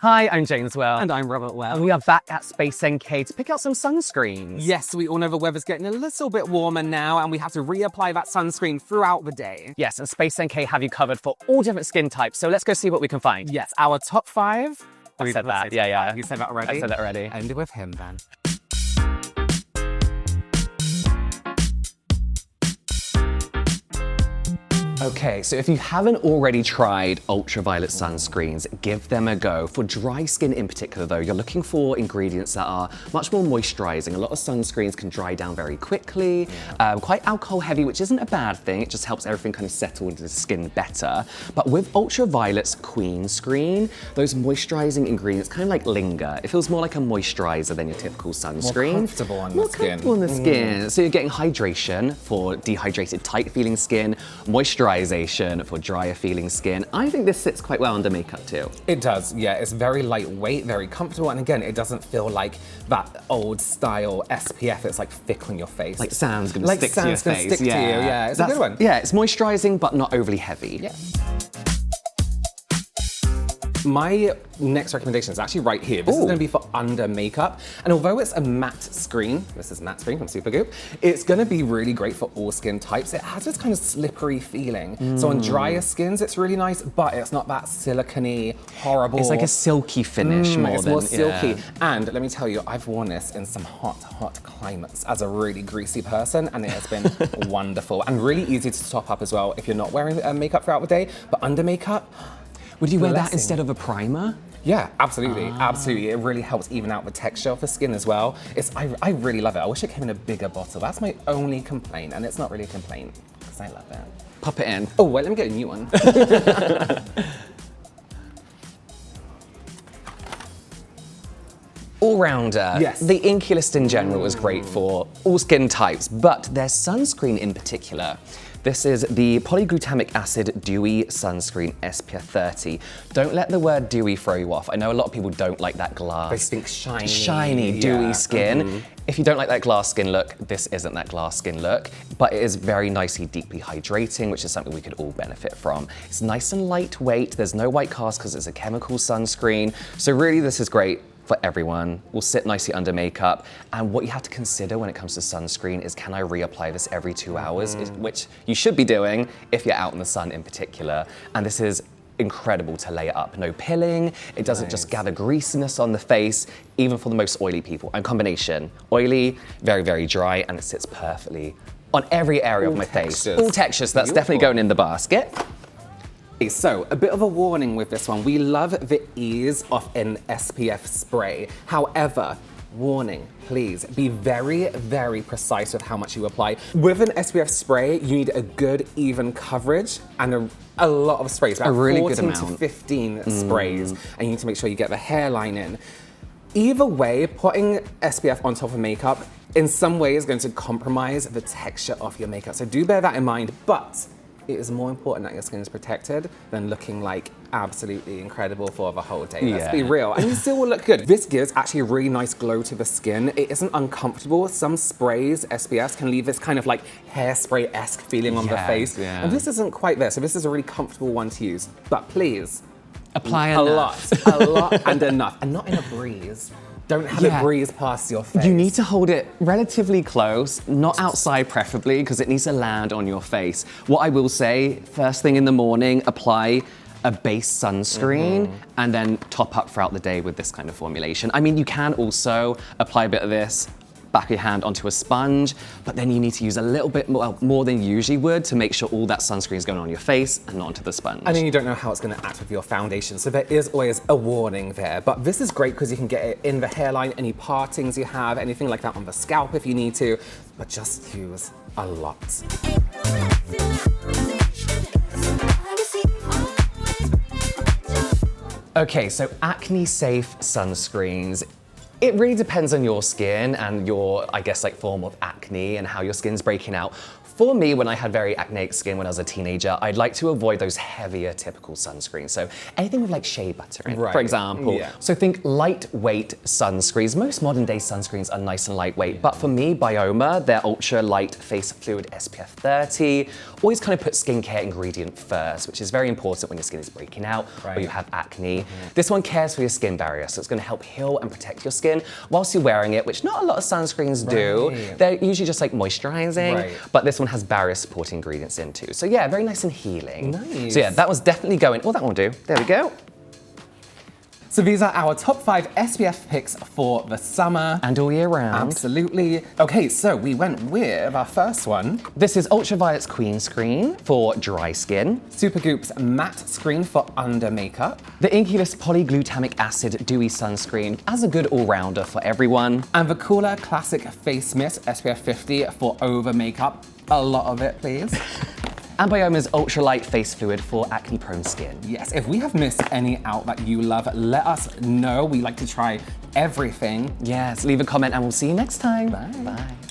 Hi, I'm James Well. And I'm Robert Well. And we are back at Space NK to pick out some sunscreens. Yes, we all know the weather's getting a little bit warmer now and we have to reapply that sunscreen throughout the day. Yes, and Space NK have you covered for all different skin types, so let's go see what we can find. Yes, our top 5. I said that, yeah. You said that already? I said that already. End with him then. Okay, so if you haven't already tried ultraviolet sunscreens, give them a go. For dry skin in particular though, you're looking for ingredients that are much more moisturizing. A lot of sunscreens can dry down very quickly, quite alcohol heavy, which isn't a bad thing. It just helps everything kind of settle into the skin better. But with Ultraviolet's Queen Screen, those moisturizing ingredients kind of like linger. It feels more like a moisturizer than your typical sunscreen. More comfortable on the skin. More comfortable on the skin. So you're getting hydration for dehydrated, tight feeling skin, moisturization for drier feeling skin. I think this sits quite well under makeup too. It does, yeah. It's very lightweight, very comfortable, and again, it doesn't feel like that old style SPF. It's like thick on your face. Like sand's gonna stick to your face. Stick to you. Yeah, it's a good one. Yeah, it's moisturizing but not overly heavy. Yeah. My next recommendation is actually right here. This is going to be for under makeup. And although it's a matte screen, this is Mattescreen from Supergoop, it's going to be really great for all skin types. It has this kind of slippery feeling. So on drier skins, it's really nice, but it's not that silicone, horrible. It's like a silky finish It's more silky. And let me tell you, I've worn this in some hot climates as a really greasy person, and it has been wonderful. And really easy to top up as well if you're not wearing makeup throughout the day. But under makeup, would you wear that instead of a primer? Yeah, absolutely, absolutely. It really helps even out the texture of the skin as well. I really love it. I wish it came in a bigger bottle. That's my only complaint, and it's not really a complaint, because I love it. Pop it in. Oh, wait, let me get a new one. All-rounder. Yes. The INKEY list in general is great for all skin types, but their sunscreen in particular. This is the Polyglutamic Acid Dewy Sunscreen SPF 30. Don't let the word dewy throw you off. I know a lot of people don't like that glass. They think shiny. Shiny, dewy skin. If you don't like that glass skin look, this isn't that glass skin look, but it is very nicely deeply hydrating, which is something we could all benefit from. It's nice and lightweight. There's no white cast because it's a chemical sunscreen. So really this is great for everyone, will sit nicely under makeup. And what you have to consider when it comes to sunscreen is, can I reapply this every 2 hours? Which you should be doing if you're out in the sun in particular. And this is incredible to layer up. No pilling, it doesn't just gather greasiness on the face, even for the most oily people. And combination, oily, very, very dry, and it sits perfectly on every area of my face. All textures, that's definitely going in the basket. So, a bit of a warning with this one. We love the ease of an SPF spray. However, warning, please be very, very precise with how much you apply. With an SPF spray, you need a good, even coverage and a lot of sprays, about a really 14 good amount. to 15 sprays, and you need to make sure you get the hairline in. Either way, putting SPF on top of makeup in some way is going to compromise the texture of your makeup. So do bear that in mind, but it is more important that your skin is protected than looking like absolutely incredible for the whole day. Let's be real. And you still will look good. This gives actually a really nice glow to the skin. It isn't uncomfortable. Some sprays, SPFs, can leave this kind of like hairspray-esque feeling on the face. And this isn't quite there. So this is a really comfortable one to use. But please, apply a lot and enough. And not in a breeze. Don't have it breeze past your face. You need to hold it relatively close, not outside preferably, because it needs to land on your face. What I will say, first thing in the morning, apply a base sunscreen and then top up throughout the day with this kind of formulation. I mean, you can also apply a bit of this back of your hand onto a sponge, but then you need to use a little bit more than you usually would to make sure all that sunscreen is going on your face and not onto the sponge. And then you don't know how it's going to act with your foundation, so there is always a warning there. But this is great because you can get it in the hairline, any partings you have, anything like that on the scalp if you need to, but just use a lot. Okay, so acne-safe sunscreens. It really depends on your skin and your, I guess, like form of acne and how your skin's breaking out. For me, when I had very acneic skin when I was a teenager, I'd like to avoid those heavier typical sunscreens. So anything with like shea butter in, for example. Yeah. So think lightweight sunscreens. Most modern day sunscreens are nice and lightweight, but for me, Byoma, their Ultra Light Face Fluid SPF 30, always kind of put skincare ingredient first, which is very important when your skin is breaking out or you have acne. This one cares for your skin barrier, so it's gonna help heal and protect your skin whilst you're wearing it, which not a lot of sunscreens do. They're usually just like moisturizing, but this one has barrier supporting ingredients in too. So yeah, very nice and healing. Nice. So yeah, that was definitely going, that won't do. There we go. So these are our top 5 SPF picks for the summer. And all year round. Absolutely. Okay, so we went with our first one. This is Ultra Violette's Queen Screen for dry skin. Supergoop's Mattescreen for under makeup. The INKEY Polyglutamic Acid Dewy Sunscreen as a good all-rounder for everyone. And the Coola Classic Face Mist SPF 50 for over makeup. A lot of it, please. And Byoma's Ultralight Face Fluid for acne-prone skin. Yes, if we have missed any out that you love, let us know. We like to try everything. Yes, leave a comment and we'll see you next time. Bye. Bye.